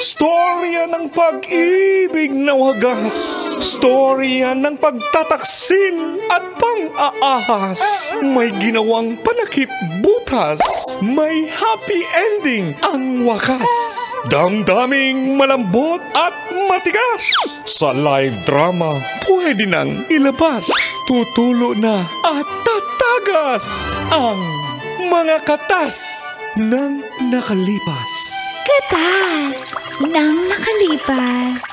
Storya ng pag-ibig na wagas. Storya ng pagtataksil at pang-aahas. May ginawang panakip butas. May happy ending ang wakas. Damdaming malambot at matigas. Sa live drama, pwede nang ilabas. Tutulo na at tatagas ang mga katas ng nakalipas. Katas ng nakalipas.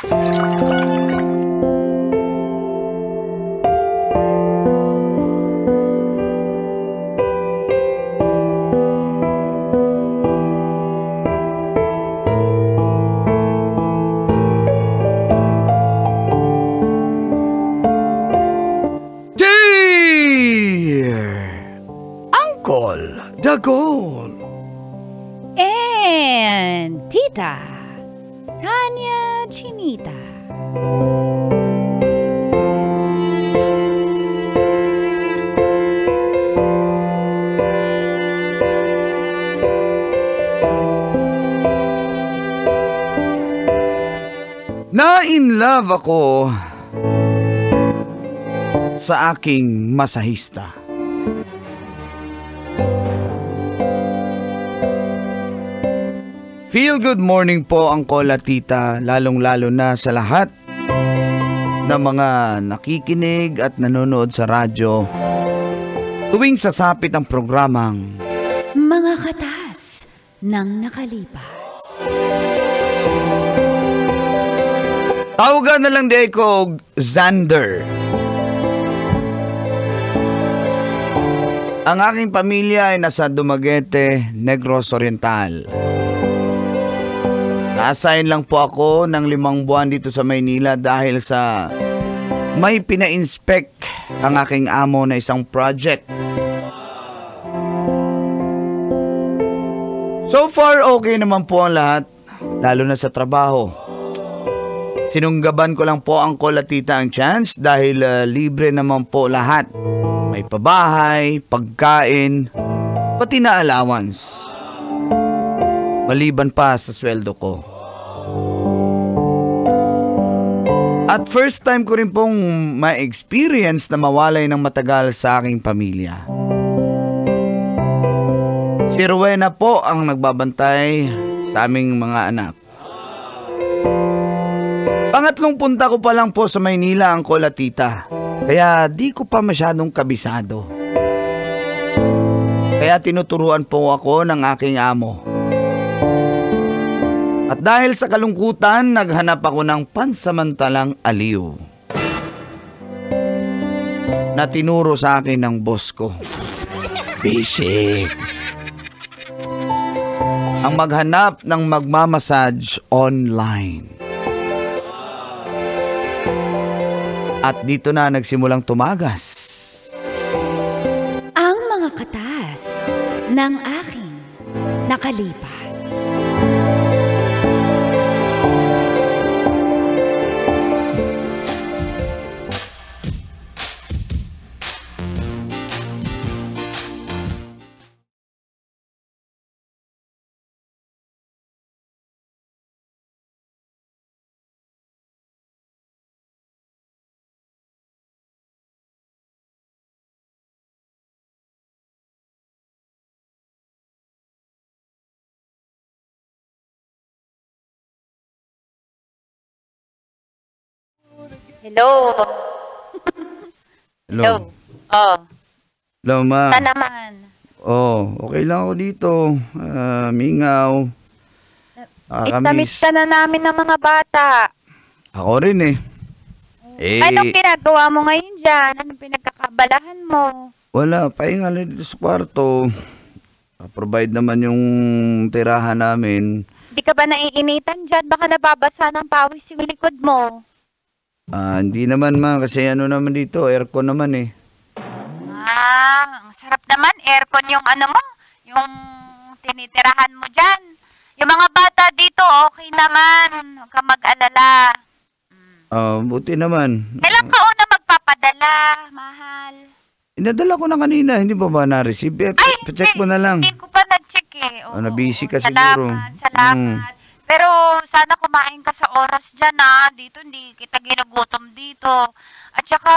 Dagol And Tita Tanya Chinita. Na-in-love ako sa aking masahista. Feel good morning po ang Kola Tita, lalong-lalo na sa lahat ng mga nakikinig at nanonood sa radyo tuwing sasapit ang programang Mga Katas ng Nakalipas. Tawagan na lang di ko Xander. Ang aking pamilya ay nasa Dumaguete, Negros Oriental. Na-assign lang po ako ng 5 buwan dito sa Maynila dahil sa may pina-inspect ang aking amo na isang project. So far, okay naman po ang lahat, lalo na sa trabaho. Sinunggaban ko lang po ang Kola Tita ang chance dahil libre naman po lahat. May pabahay, pagkain, pati na allowance. Maliban pa sa sweldo ko. At first time ko rin pong ma-experience na mawalay ng matagal sa aking pamilya. Si Rowena po ang nagbabantay sa aming mga anak. Pangatlong punta ko pa lang po sa Maynila ang Kola Tita. Kaya di ko pa masyadong kabisado. Kaya tinuturuan po ako ng aking amo. At dahil sa kalungkutan, naghanap ako ng pansamantalang aliw na tinuro sa akin ng boss ko. Basic. Ang maghanap ng magmamassage online. At dito na nagsimulang tumagas ang mga katas ng aking nakalipas. Hello. Hello. Oh. Hello, ma. Saan naman? Oh, okay lang ako dito. Mingaw. Miss ka na namin ng mga bata. Ako rin eh. Anong ginagawa mo ngayon dyan? Anong pinagkakabalahan mo? Wala, pahinga lang dito sa kwarto. Provide naman yung tirahan namin. Hindi ka ba naiinitan dyan? Baka nababasa ng pawis yung likod mo. Hindi naman ma, kasi ano naman dito, aircon naman eh. Ang sarap naman, aircon yung ano mo, yung tinitirahan mo dyan. Yung mga bata dito, okay naman, huwag ka mag-alala. Buti naman. Kailan ka una magpapadala, mahal? Inadala ko na kanina, hindi ba na-receive? Check mo na lang. Hindi ko pa nag-check eh. Na-busy ka siguro. Salamat. Pero sana kumain ka sa oras dyan dito hindi kita ginugutom dito. At saka,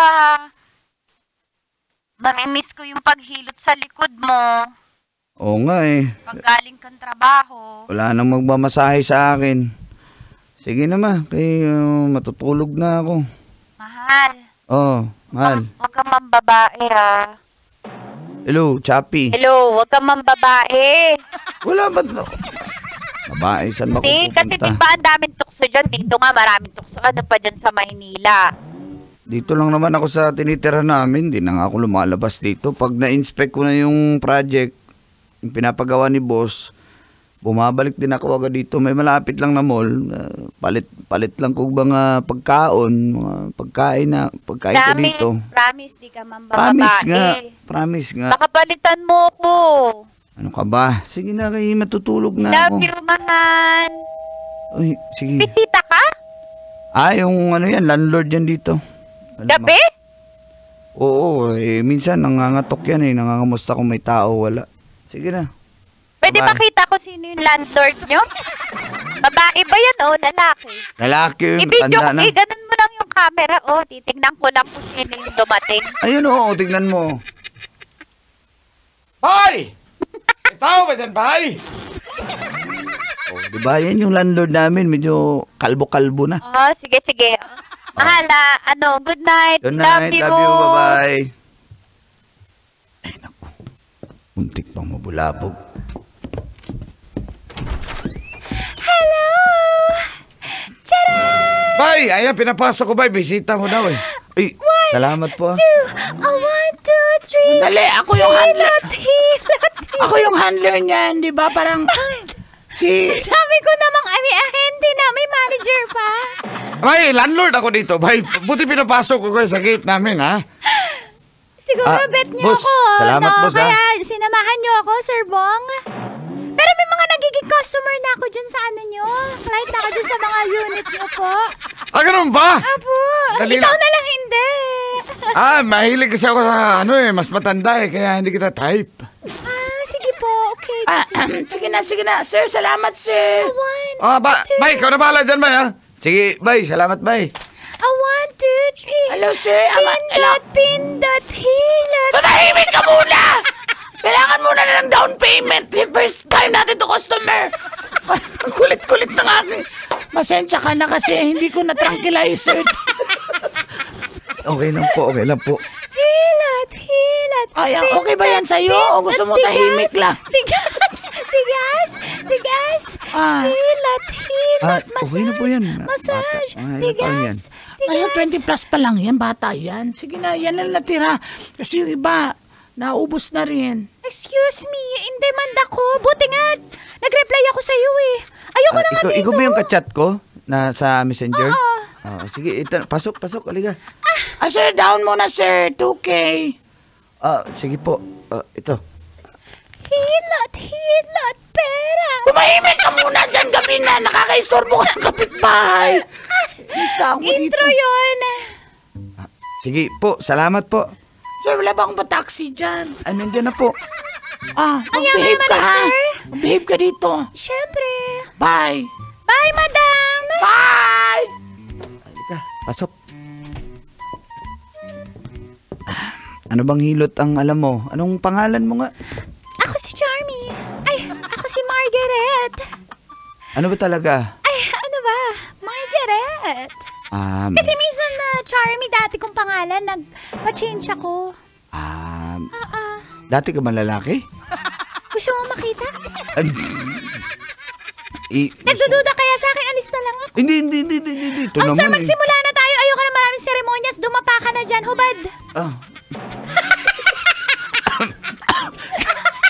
mamimiss ko yung paghilot sa likod mo. Oo nga eh. Pag galing kang trabaho. Wala nang magmamasahe sa akin. Sige na ma, kay matutulog na ako. Mahal. Mahal. Huwag kang mambabae Hello, Chappy. Hello, huwag kang mambabae. Wala ba? Babae, saan ba ko Hindi, kasi pupunta? di ba ang daming tukso dyan? Dito nga maraming tukso. Ano pa dyan sa Maynila? Dito lang naman ako sa tinitira namin. Di na nga ako lumalabas dito. Pag na-inspect ko na yung project, yung pinapagawa ni boss, bumabalik din ako agad dito. May malapit lang na mall. Palit lang kung mga pagkaon, mga pagkain ko dito. Promise, di ka mambabae. Promise nga. Baka palitan mo ko. Ano ka ba? Sige na kayo, matutulog na Love ako. you, mahal. Uy, sige. Bisita ka? Yung landlord yan dito. Gabi? Oo, minsan nangangatok yan nangangamusta kung may tao, wala. Sige na. Pwede Bye. makita ko sino yung landlord nyo? Babae ba yan o lalaki? Lalaki yun, I-video ko, tanda na. ganun mo lang yung camera. Titignan ko lang kung sino yung dumating. Ayun tignan mo. Bay! May tao ba dyan, Bay? Diba yan yung landlord namin, medyo kalbo-kalbo na. Sige. Mahal, good night. Good night, Love you. bye-bye. Ay, naku. Muntik pang mabulabog. Hello! Tcharam! Bay, ayan, pinapasok ko, Bay. Bisita mo daw eh. Ay, salamat po. 1, 2, 3. Dali, ako yung handler. Hilot. Ako yung handler niyan, di ba? Parang Sabi ko namang may ahente na, may manager pa. Bay, landlord ako dito, Bay. Buti pinapasok ko kayo sa gate namin, ha? Siguro bet niyo boss, ako. salamat, boss, Kaya sinamahan niyo ako, Sir Bong. Pero may mga nagiging customer na ako dyan sa nyo. Flight na ako dyan sa mga unit niyo po. Ganun ba? Apo, Dali ikaw lang. na lang hindi. Mahilig kasi ako sa mas matanda kaya hindi kita type. Sige po, okay. sige na, sir. Salamat, sir. 1, Bay, ikaw na bahala dyan, Bay, ha? Sige, Bay. Salamat, Bay. 1, 2, 3. Hello, sir. Pindot, hilot. Manahimik ka muna! Kailangan muna na ng down payment. First time natin to customer. Ang kulit-kulit ng aking. Masensya ka na kasi hindi ko na-tranquilizer. Okay lang po. Hilot. Ay, okay ba yan sa'yo? O gusto mo tahimik lang? Tigas. Hilot. Okay na po yan. Massage. Ilang taon yan? Ay, 20 plus pa lang yan, bata yan. Sige na, yan na natira. Kasi yung iba, naubos na rin. Excuse me, in demand ako. Buti nga, nag-reply ako sa'yo eh. Ayoko na nga dito. Ikaw ba yung kachat ko na sa messenger? Sige, pasok, aliga. Sir, down muna, sir. 2K. Sige po. Ito. Hilot, pera. Tumahimik ka muna dyan gabi na. Nakaka-istorbo ka ng kapitbahay. Basta ako dito. Intro yun. Sige po, salamat po. Sir, wala ba akong pa-taxi dyan? Nandyan na po. Mag-behave yaman ka, na, ha? sir. Mag-behave ka dito. Siyempre. Bye. Bye, madam. Bye! Halika, pasok. Ano bang hilot ang alam mo? Anong pangalan mo nga? Ako si Charmy. Ay, ako si Margaret. Ano ba talaga? Ay, ano ba? Margaret. Kasi minsan na Charmy dati kong pangalan, nagpa-change ako. Dati ka man lalaki? Gusto mo makita? I- Nagdududa kaya sa akin, alis na lang ako. Hindi. Ito Oh, sir, naman magsimula na tayo. Ayoko na maraming seremonyas. Dumapa ka na dyan, hubad.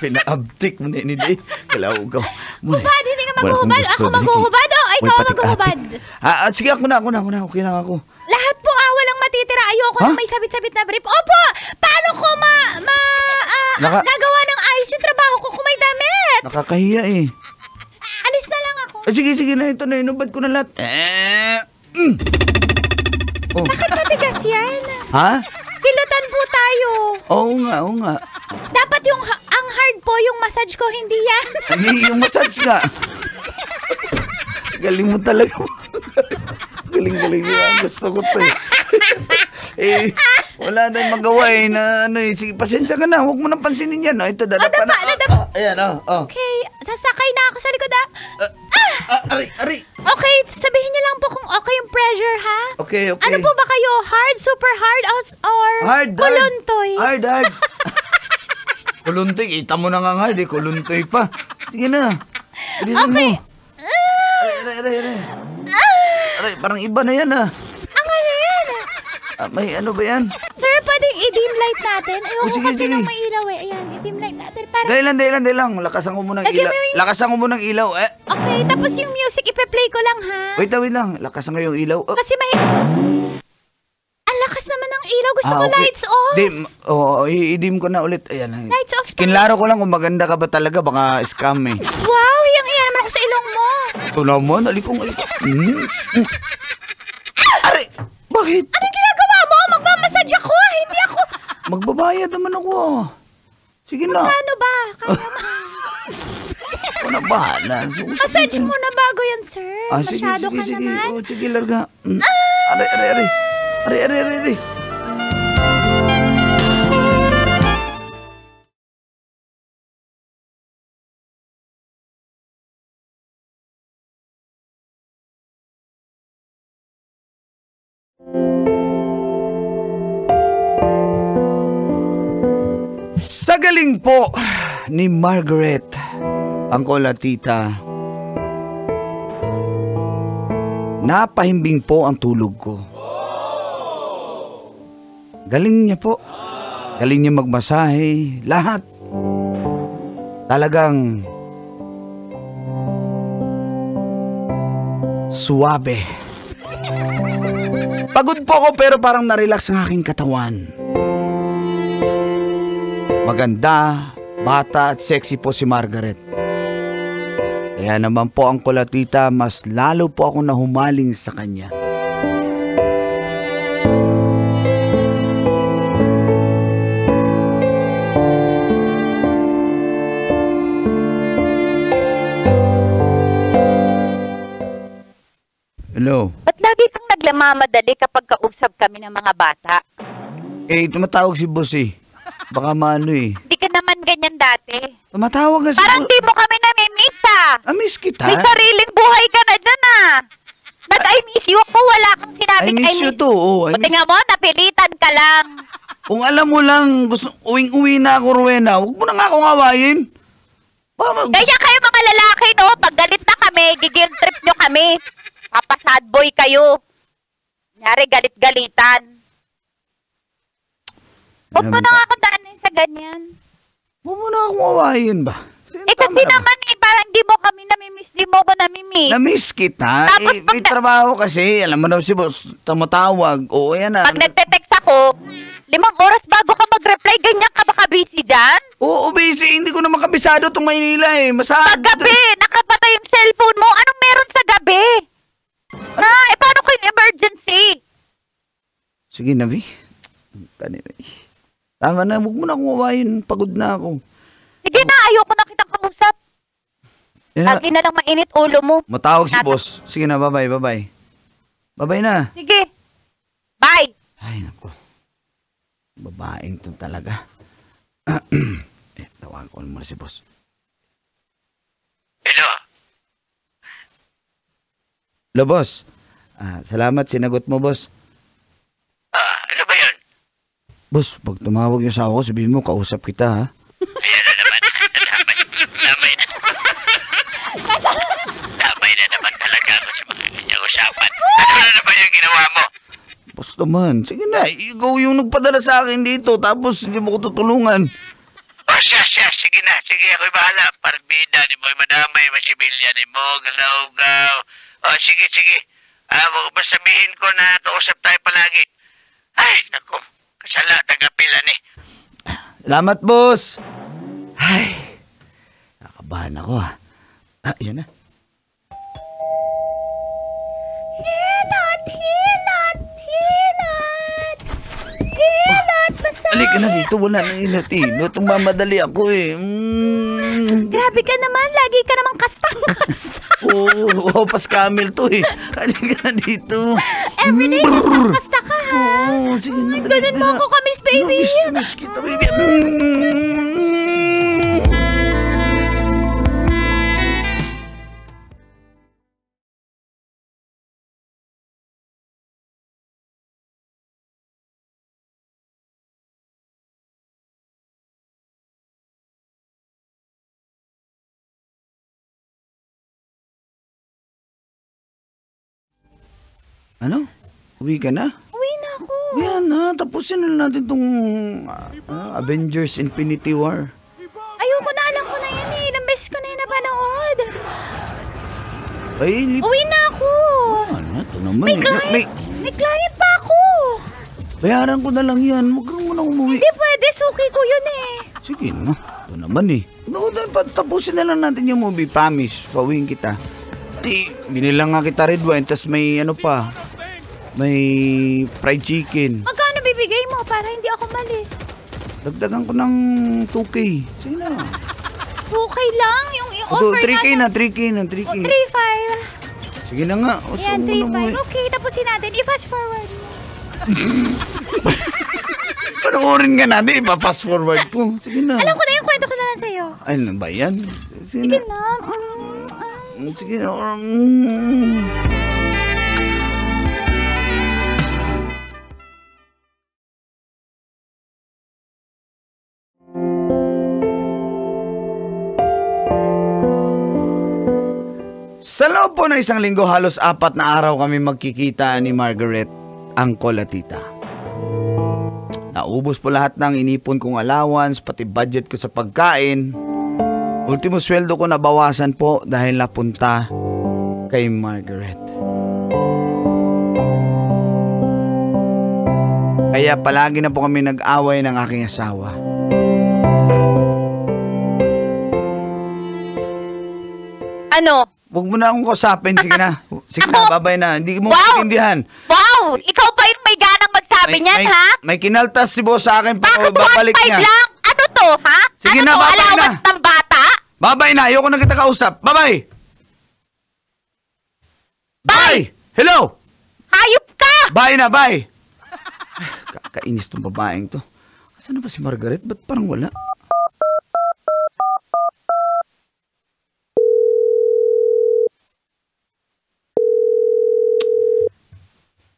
Pinaabtik mo na yun, hindi. Kalaugaw. Hubad, hindi ka maghuhubad. Ako maghuhubad o ikaw ang maghuhubad. Sige, ako na. Okay lang ako. Lahat po, walang matitira. Ayoko na may sabit-sabit na brief. Opo, paano ko gagawa ng ayos yung trabaho ko kung may damit? Nakakahiya eh. Alis na lang ako. Sige na. Ito na. Inubad ko na lahat. Bakit matigas yan? Ha? Hilutan po tayo. Oo nga. Dapat ang hard po yung massage ko, hindi yan. Yung massage nga. Galing mo talaga. Galing yan. Gusto ko to wala tayong magawa na sige, pasensya ka na. Huwag mo nang pansinin yan. Ito, dadapa na. Ayan, Okay, sasakay na ako sa likod, Ari. Okay, sabihin niyo lang po kung okay yung pressure, ha? Okay. Ano po ba kayo? Hard, super hard, or Hard. kuluntoy? Hard. Kuluntoy. Kita mo na nga hard kuluntoy pa. Sige na. Bilisan mo. Aray, parang iba na yan Ang ano yan? May ano ba yan? Sir, pwedeng i-dim light natin? Ayoko sige, kasi sige. nung may ilaw Ayan, i-dim light natin. Para... Dahil lang. Lakasan ko muna ng Lagyan ilaw. mo yung- Lakasan ko muna ng ilaw. Okay, tapos yung music ipe-play ko lang, ha? Wait lang. Lakasan ko yung ilaw. Kasi ang lakas naman ng ilaw. Gusto ko Okay. lights off. I-dim ko na ulit. Ayan. Lights off. Kinlaro ko lang kung maganda ka ba talaga. Baka scam Wow, hiyang-hiya naman ako sa ilong mo. Ito naman. Alikong. Aray! Bakit? Anong ginagawa mo? Magmamassage ako, hindi ako. Magbabayad naman ako. Sige na. Ano ba? Kaya Ako na bahala. massage mo na bago yan, sir. Masyado ka sige. naman. Sige, larga. Aray. Sa galing po ni Margaret, Uncle at Tita, napahimbing po ang tulog ko. Galing niya po. Galing niya magmasahe. Lahat. Talagang suwabe. Pagod po ako pero parang narelax ang aking katawan. Maganda, bata at sexy po si Margaret. Kaya naman po ang kulatita, mas lalo po ako nahumaling sa kanya. Hello? Ba't lagi kang naglamamadali kapag kausap kami ng mga bata? Tumatawag si boss Baka maano Hindi ka naman ganyan dati. Tumatawag kasi. Parang di mo kami namimiss Miss kita. May sariling buhay ka na dyan Nag-I miss you ako, wala kang sinabing I miss you too. Buti nga mo, napilitan ka lang. Kung alam mo lang, gusto uwing-uwi na ako, Rowena, huwag mo na nga akong awayin. Kaya kayo mga lalaki, no? Pag galit na kami, gigil trip nyo kami. Papasad boy kayo. Nyari, galit-galitan. Huwag mo na nga akong daanin sa ganyan. Huwag mo na akong awayin ba? Kasi naman parang di mo kami namimiss, di mo ko namimiss. Na-miss kita. Tapos May trabaho kasi. Alam mo na si boss, tumatawag. Oo, yan na. Pag nagte-text ako, 5 oras bago ka mag-reply, ganyan ka baka busy dyan? Oo, busy. Hindi ko naman kabisado itong Maynila Paggabi, nakapatay yung cellphone mo. Anong meron sa gabi? Paano kung emergency? Sige na, Vi. Tama na, huwag mo na akong awayin. Pagod na ako. Sige na, ayoko na kitang kausap. Lagi na lang mainit ulo mo. Matawag si boss. Sige na, bye-bye. Bye-bye na. Sige. Bye. Ay, naku. Babaeng to talaga. Tawagan ko muna si boss. Hello? Hello, boss. Salamat, sinagot mo, boss. Ano ba yun? Boss, pag tumawag niyo sa ako, sabihin mo, kausap kita, ha? Ayan na naman. Damay na. Damay na naman talaga ako sa mga kanyang usapan. Ano na naman yung ginawa mo? Boss naman, sige na, ikaw yung nagpadala sa akin dito, tapos hindi mo ko tutulungan. Siya. Sige na. Sige, ako'y bahala. Parbida ni mo'y madamay, masibilya ni mo, galaw-gaw. Sige. Sabihin ko na kausap tayo palagi. Ay, naku. Kasala, tagapila ni. Salamat, boss. Ay, nakabahan ako, ha. Yan na. Hilot! Masakit! Halika na dito, wala nang inat-inot. Mamadali ako, Grabe ka naman, lagi ka namang kastang-kasta. Oo, Camel to eh. Halika na dito. Everyday, kasta ka ha. Oo, sige na. Ganun mo ako kamis, baby. Miss kita, baby. Ano? Uwi ka na? Uwi na ako. Yan na, tapusin na natin tong Avengers Infinity War. Ayoko na, alam ko na yan eh. Ilang beses ko na yan napanood. Ay, Uwi na ako. Ano, ito naman May client pa ako. Bayaran ko na lang yan. Huwag kang muna umuwi. Hindi pwede, suki ko yun eh. Sige na, ito naman eh. No, tapusin na lang natin yung movie, promise. Pauwiin kita. Binilang nga kita red wine, tas may ano pa. May fried chicken. Magkano bibigay mo para hindi ako malis? Dagdagan ko ng 2K. Sige na. 2K lang? Yung offer 3K na. 3K na, 3K. 3-5. Sige na nga. O, Yan, saan mo na 3-5. Okay, tapusin natin. I-fast forward. Panoorin nga natin, ipa-fast forward ko. Sige na. Alam ko na yung kwento ko na lang sa'yo. Ay, ano ba yan? Sige na. Sige na. Sa loob po ng isang linggo, halos 4 na araw kami magkikita ni Margaret, Uncle at Tita. Naubos po lahat ng inipon kong allowance, pati budget ko sa pagkain. Ultimo sweldo ko nabawasan po dahil napunta kay Margaret. Kaya palagi na po kami nag-away ng aking asawa. Ano? Huwag mo na akong kausapin. Sige na. Sige na, babay na. Hindi mo maintindihan. Wow! Ikaw pa yung may ganang magsabi niyan, ha? May kinaltas si boss sa akin. Bakit Babalik 1.5 niya. lang? Ano to, ha? Sige ano na, to, babay na. allowance ng bata? Babay na. Ayoko na kita kausap. Babay. Bye. Hello. Hayop ka! Bye na, bye. Kakainis tong babaeng to. Saan na ba si Margaret? Ba't parang wala?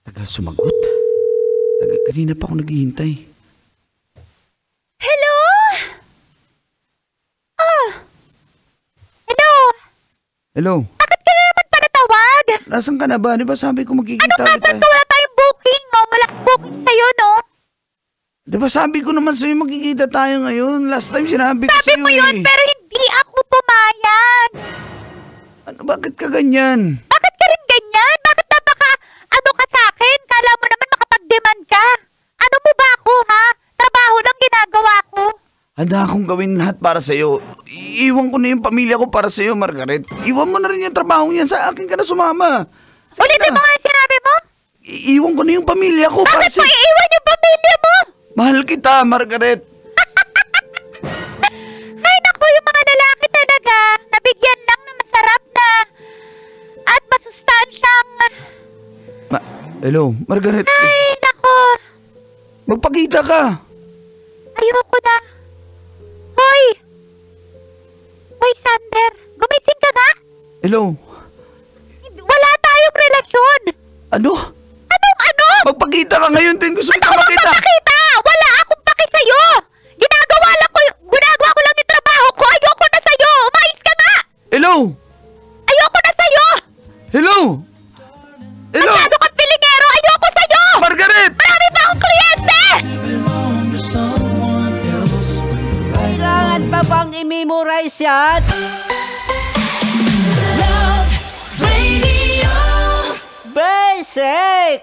Tagal sumagot. Kanina pa ako naghihintay. Hello? Hello? Hello. Bakit ka na naman panatawag? Nasaan ka na ba? Di ba sabi ko magkikita Ano ulit kasan tayo? ka? Wala tayong booking, oh. Wala booking sa'yo, no? Di ba sabi ko naman sa'yo magkikita tayo ngayon? Last time sinabi ko Sabi sa'yo mo yun, pero hindi ako pumayag. Ano, bakit ka ganyan? Bakit ka rin ganyan? Bakit ano ka sa akin? Kala mo naman makapag-demand ka. Ano mo ba ako, ha? Trabaho lang ginagawa ko. Handa akong gawin lahat para sa'yo. Iiwan ko na yung pamilya ko para sa'yo, Margaret. Iwan mo na rin yung trabaho niyan. Sa akin ka na sumama. Ulitin mo nga yung sinabi mo? Iiwan ko na yung pamilya ko para Bakit mo sa'yo. iiwan yung pamilya mo? Mahal kita, Margaret. Ay, naku, yung mga lalaki talaga. Nabigyan lang na masarap na at masustansyang... Hello, Margaret. Ay, naku. Magpakita ka. Ayoko na. Hoy! Hoy, Sander. Gumising ka nga? Hello. Wala tayong relasyon. Ano? Anong ano? Magpakita ka ngayon din. Gusto Ba't ko ako makita. magpapakita? Wala akong paki sa'yo. Ginagawa ko lang yung trabaho ko. Ayoko na sa'yo. Umayos ka nga. Hello. Ayoko na sa'yo. Hello. Hello. Masyado kang pilingero. Ayoko sa'yo. Margaret. Marami pa akong kliyente. Kailangan pa bang i-memorize yan? Love Radio. Basic!